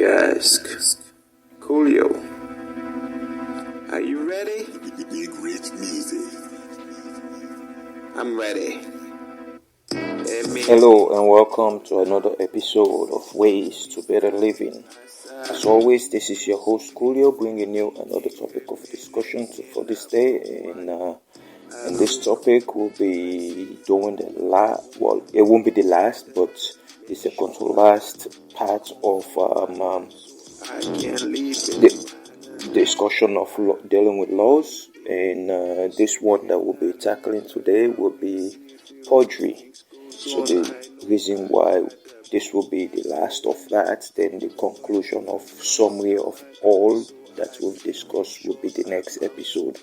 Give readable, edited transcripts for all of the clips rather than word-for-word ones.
ask, Coolio, are you ready? Big Rich Music. I'm ready. Hello and welcome to another episode of Ways to Better Living. As always, this is your host Coolio, bringing you another topic of discussion for this day. And this topic will be doing it won't be the last, but the second to last part of the discussion of dealing with laws. And this one that we'll be tackling today will be Purgery. So the reason why this will be the last of that, then the conclusion of summary of all that we've discussed will be the next episode,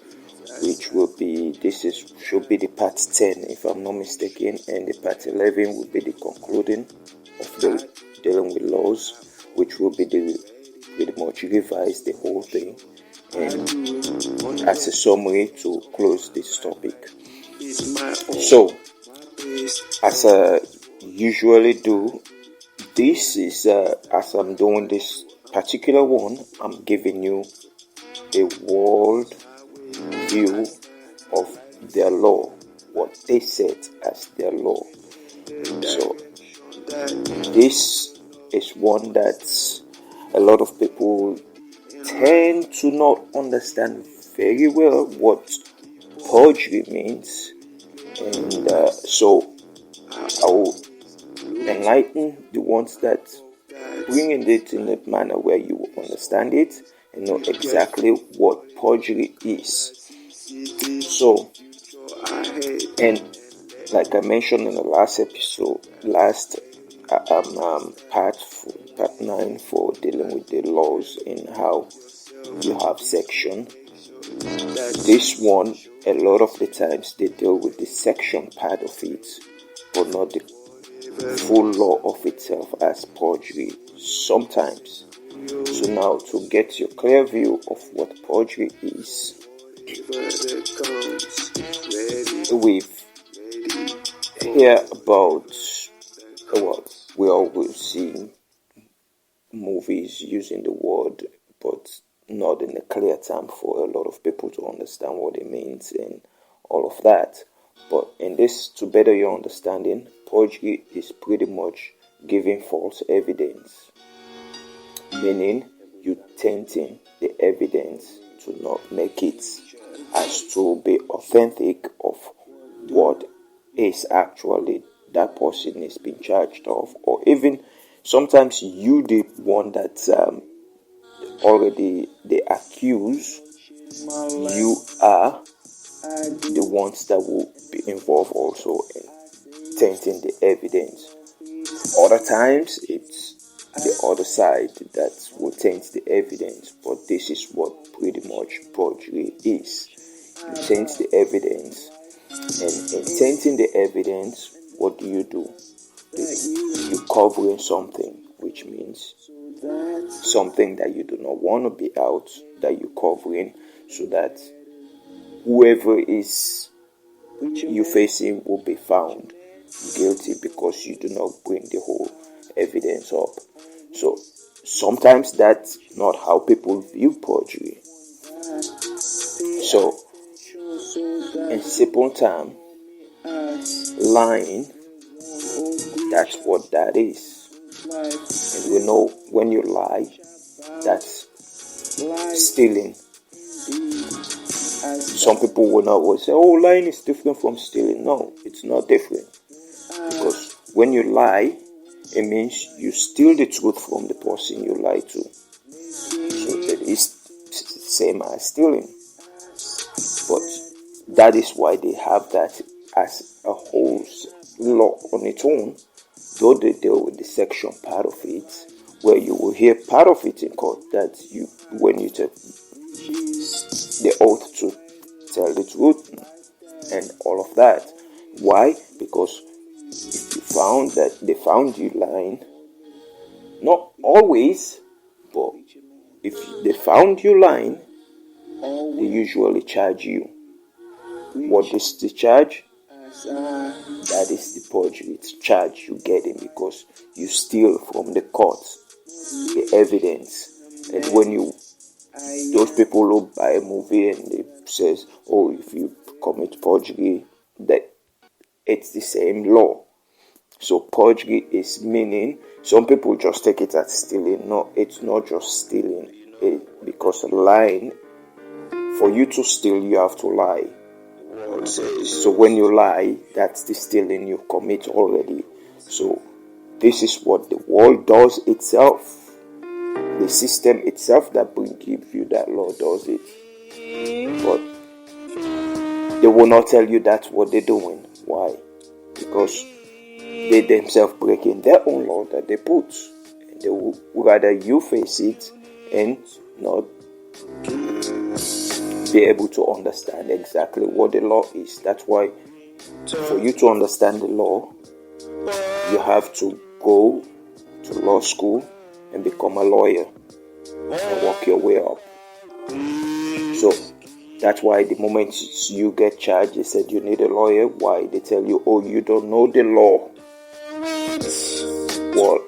which should be the part 10 if I'm not mistaken, and the part 11 will be the concluding of the dealing with laws, which will be pretty much revise the whole thing and as a summary to close this topic. So, as I usually do, this is as I'm doing this particular one, I'm giving you a world view of their law, what they set as their law. So this is one that a lot of people tend to not understand very well what Purgery means, and so I will enlighten the ones that bringing it in a manner where you will understand it and know exactly what Purgery is. So, and like I mentioned in the last episode, part 9 for dealing with the laws and how you have section. This one, a lot of the times they deal with the section part of it, but not the full law of itself as Purgery sometimes. So now to get your clear view of what Purgery is, we've heard about we always see movies using the word, but not in a clear term for a lot of people to understand what it means and all of that. But in this, to better your understanding, Purgery is pretty much giving false evidence, meaning you tainting the evidence to not make it as to be authentic of what is actually that person is being charged of, or even sometimes you the one that already they accuse, you are the ones that will be involved also in tainting the evidence. Other times it's the other side that will taint the evidence, but this is what pretty much Purgery is. You taint the evidence, and in tainting the evidence, what do? You're covering something, which means something that you do not want to be out, that you're covering, so that whoever is you facing will be found guilty because you do not bring the whole evidence up. So sometimes that's not how people view Purgery. So in simple terms, lying, that's what that is. And we know when you lie, that's stealing. Some people will not say, oh, lying is different from stealing. No, it's not different. Because when you lie, it means you steal the truth from the person you lie to. So it is the same as stealing. But that is why they have that as a whole law on its own, though they deal with the section part of it, where you will hear part of it in court, that when you take the oath to tell the truth and all of that. Why? Because if you found that they found you lying, not always, but if they found you lying, they usually charge you. What is the charge? That is the Purgery. It's charge you getting because you steal from the court. the evidence. And when those people who buy a movie and they says, oh, if you commit perjury, that it's the same law. So perjury is meaning, some people just take it as stealing. No, it's not just stealing. Because lying, for you to steal, you have to lie. So when you lie, that's the stealing you commit already. So this is what the world does itself. The system itself that will give you that law does it. But they will not tell you that's what they're doing. Why? Because they themselves breaking their own law that they put. And they will rather you face it and not be able to understand exactly what the law is. That's why for you to understand the law, you have to go to law school and become a lawyer and work your way up. So that's why the moment you get charged, they said you need a lawyer. Why? They tell you, oh, you don't know the law. Well,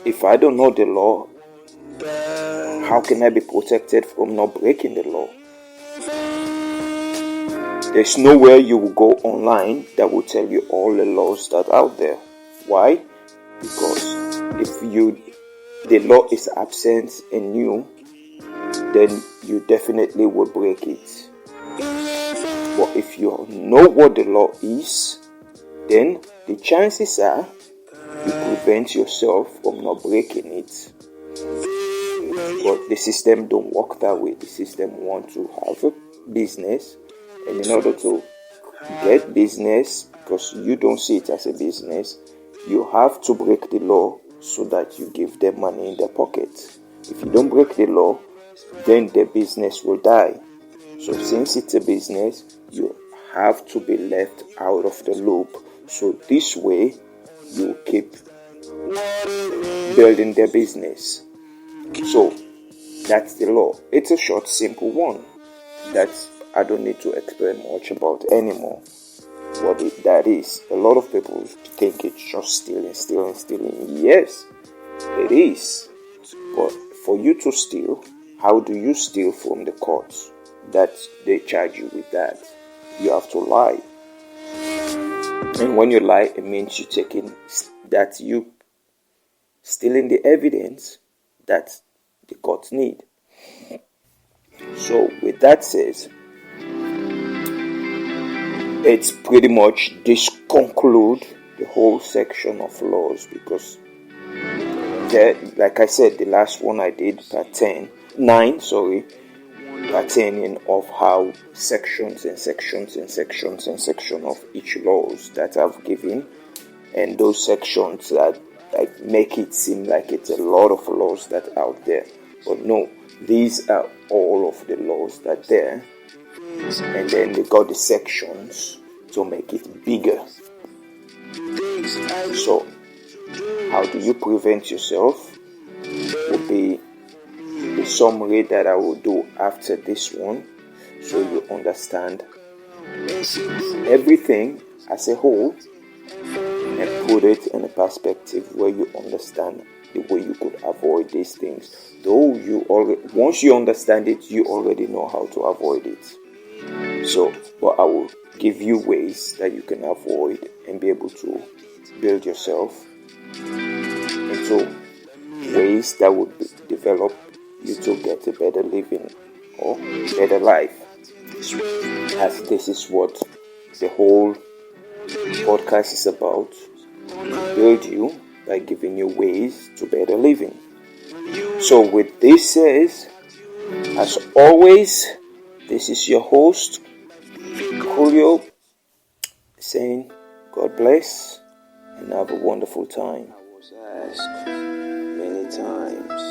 if I don't know the law, how can I be protected from not breaking the law? There's nowhere you will go online that will tell you all the laws that are out there. Why? Because if the law is absent and new, then you definitely will break it. But if you know what the law is, then the chances are you prevent yourself from not breaking it. But the system don't work that way. The system wants to have a business, and in order to get business, because you don't see it as a business, you have to break the law so that you give them money in their pocket. If you don't break the law, then the business will die. So since it's a business, you have to be left out of the loop. So this way, you keep building their business. So that's the law. It's a short, simple one that I don't need to explain much about anymore. What that is. A lot of people think it's just stealing. Yes, it is. But for you to steal, how do you steal from the courts? That they charge you with that. You have to lie. And when you lie, it means you stealing the evidence that the courts need. So with that says, it's pretty much this conclude the whole section of laws, because like I said, the last one I did, Pt.10, pertaining of how sections of each laws that I've given, and those sections that like make it seem like it's a lot of laws that are out there. But no, these are all of the laws that are there, and then they got the sections to make it bigger. So how do you prevent yourself will be the summary that I will do after this one, so you understand everything as a whole and put it in a perspective where you understand the way you could avoid these things. Though once you understand it, you already know how to avoid it. So, but I will give you ways that you can avoid and be able to build yourself into ways that would develop you to get a better living or better life. As this is what the whole podcast is about, to build you by giving you ways to better living. So with this says, as always, this is your host, Julio, saying God bless and have a wonderful time. I was asked many times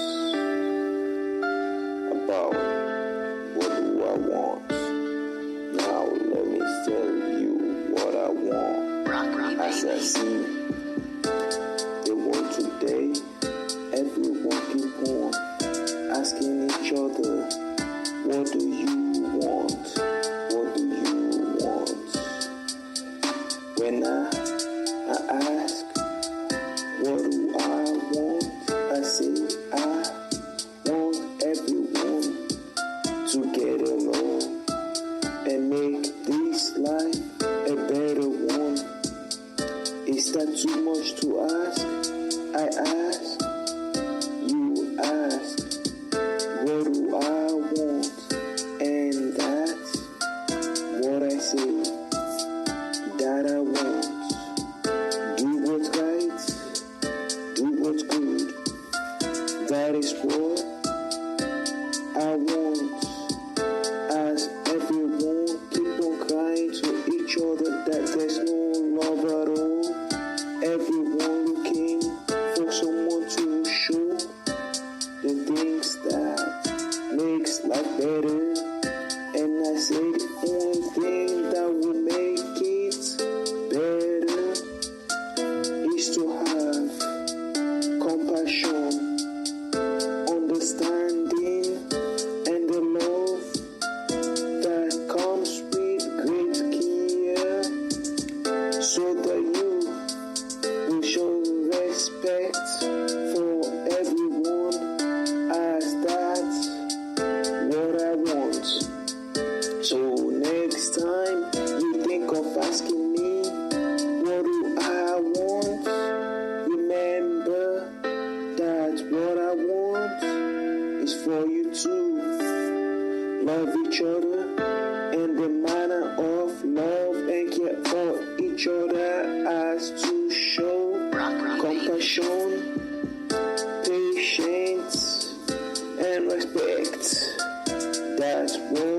about what do I want. Now let me tell you what I want. As I see the world today, everyone keep on asking each other, what do you want? What do you want? When I ask, what do I want? I say, I is what I want. As everyone keep on crying to each other that there's no love at all. Everyone looking for someone to show the things that makes life better. And I say the only thing that will make it better is to have compassion, understanding, and the love that comes with great care, so that you will show respect for everyone, as that's what I want. So next time you think of asking me, what do I want? Remember that what I want is for you to love each other in the manner of love and care for each other, as to show compassion, patience, and respect. That's what